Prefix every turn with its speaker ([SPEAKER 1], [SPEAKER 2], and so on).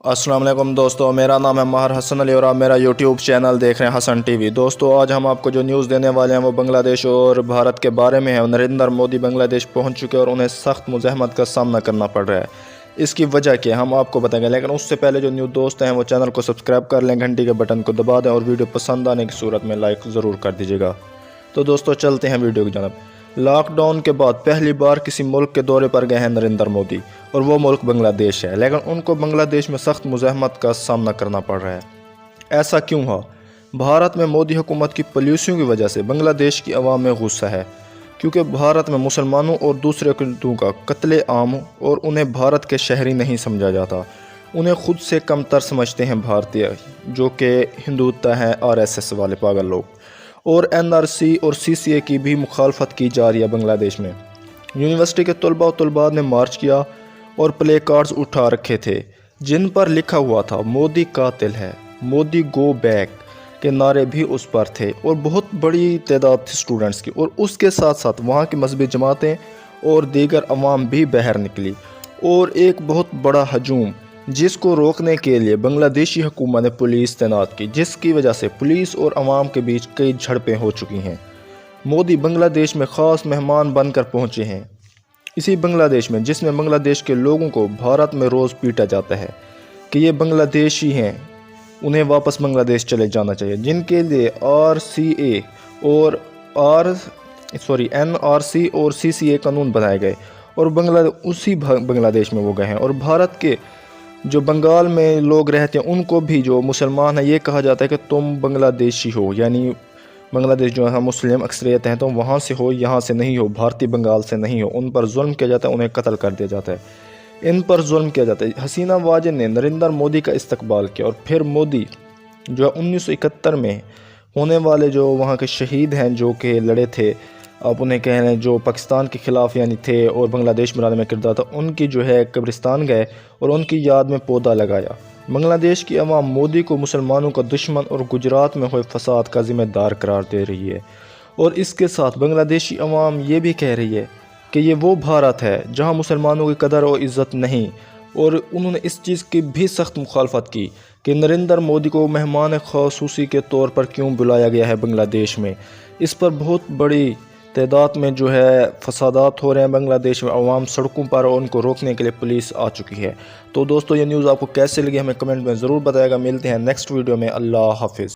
[SPEAKER 1] السلام علیکم دوستو، میرا نام ہے ماہر حسن علی اور آپ میرا یوٹیوب چینل دیکھ رہے ہیں حسن ٹی وی۔ دوستو آج ہم آپ کو جو نیوز دینے والے ہیں وہ بنگلہ دیش اور بھارت کے بارے میں ہے۔ نریندر مودی بنگلہ دیش پہنچ چکے اور انہیں سخت مزاحمت کا سامنا کرنا پڑ رہا ہے۔ اس کی وجہ کیا ہے ہم آپ کو بتائیں گے، لیکن اس سے پہلے جو نیو دوست ہیں وہ چینل کو سبسکرائب کر لیں، گھنٹی کے بٹن کو دبا دیں اور ویڈیو پسند آنے کی صورت میں لائک ضرور کر دیجیے گا۔ تو دوستو چلتے ہیں ویڈیو کی جانب۔ لاک ڈاؤن کے بعد پہلی بار کسی ملک کے دورے پر گئے ہیں نریندر مودی، اور وہ ملک بنگلہ دیش ہے، لیکن ان کو بنگلہ دیش میں سخت مزاحمت کا سامنا کرنا پڑ رہا ہے۔ ایسا کیوں ہوا؟ بھارت میں مودی حکومت کی پالیسیوں کی وجہ سے بنگلہ دیش کی عوام میں غصہ ہے، کیونکہ بھارت میں مسلمانوں اور دوسرے اقلیتوں کا قتل عام اور انہیں بھارت کے شہری نہیں سمجھا جاتا۔ انہیں خود سے کم تر سمجھتے ہیں بھارتیہ، جو کہ ہندوتوا ہیں، RSS والے پاگل لوگ۔ اور NRC اور CCA کی بھی مخالفت کی جا رہی ہے بنگلہ دیش میں۔ یونیورسٹی کے طلباء و طالبات نے مارچ کیا اور پلے کارڈز اٹھا رکھے تھے جن پر لکھا ہوا تھا مودی قاتل ہے، مودی گو بیک کے نعرے بھی اس پر تھے، اور بہت بڑی تعداد تھی اسٹوڈنٹس کی، اور اس کے ساتھ ساتھ وہاں کی مذہبی جماعتیں اور دیگر عوام بھی باہر نکلی، اور ایک بہت بڑا ہجوم جس کو روکنے کے لیے بنگلہ دیشی حکومت نے پولیس تعینات کی، جس کی وجہ سے پولیس اور عوام کے بیچ کئی جھڑپیں ہو چکی ہیں۔ مودی بنگلہ دیش میں خاص مہمان بن کر پہنچے ہیں، اسی بنگلہ دیش میں جس میں بنگلہ دیش کے لوگوں کو بھارت میں روز پیٹا جاتا ہے کہ یہ بنگلہ دیشی ہیں، انہیں واپس بنگلہ دیش چلے جانا چاہیے، جن کے لیے NRC اور CCA قانون بنائے گئے، اور اسی بنگلہ دیش میں وہ گئے ہیں۔ اور بھارت کے جو بنگال میں لوگ رہتے ہیں ان کو بھی، جو مسلمان ہیں، یہ کہا جاتا ہے کہ تم بنگلہ دیشی ہو، یعنی بنگلہ دیش جو ہے مسلم اکثریت ہیں، تو وہاں سے ہو، یہاں سے نہیں ہو، بھارتی بنگال سے نہیں ہو۔ ان پر ظلم کیا جاتا ہے، انہیں قتل کر دیا جاتا ہے، ان پر ظلم کیا جاتا ہے۔ حسینہ واجد نے نریندر مودی کا استقبال کیا، اور پھر مودی جو ہے 1971 میں ہونے والے جو وہاں کے شہید ہیں جو کہ لڑے تھے، آپ انہیں کہہ رہے ہیں، جو پاکستان کے خلاف یعنی تھے اور بنگلہ دیش بنانے میں کردار تھا، ان کی جو ہے قبرستان گئے اور ان کی یاد میں پودا لگایا۔ بنگلہ دیش کی عوام مودی کو مسلمانوں کا دشمن اور گجرات میں ہوئے فساد کا ذمہ دار قرار دے رہی ہے، اور اس کے ساتھ بنگلہ دیشی عوام یہ بھی کہہ رہی ہے کہ یہ وہ بھارت ہے جہاں مسلمانوں کی قدر و عزت نہیں، اور انہوں نے اس چیز کی بھی سخت مخالفت کی کہ نریندر مودی کو مہمان خصوصی کے طور پر کیوں بلایا گیا ہے بنگلہ دیش میں۔ اس پر بہت بڑی تعداد میں جو ہے فسادات ہو رہے ہیں بنگلہ دیش میں، عوام سڑکوں پر، اور ان کو روکنے کے لیے پولیس آ چکی ہے۔ تو دوستو یہ نیوز آپ کو کیسے لگی ہمیں کمنٹ میں ضرور بتائے گا۔ ملتے ہیں نیکسٹ ویڈیو میں، اللہ حافظ۔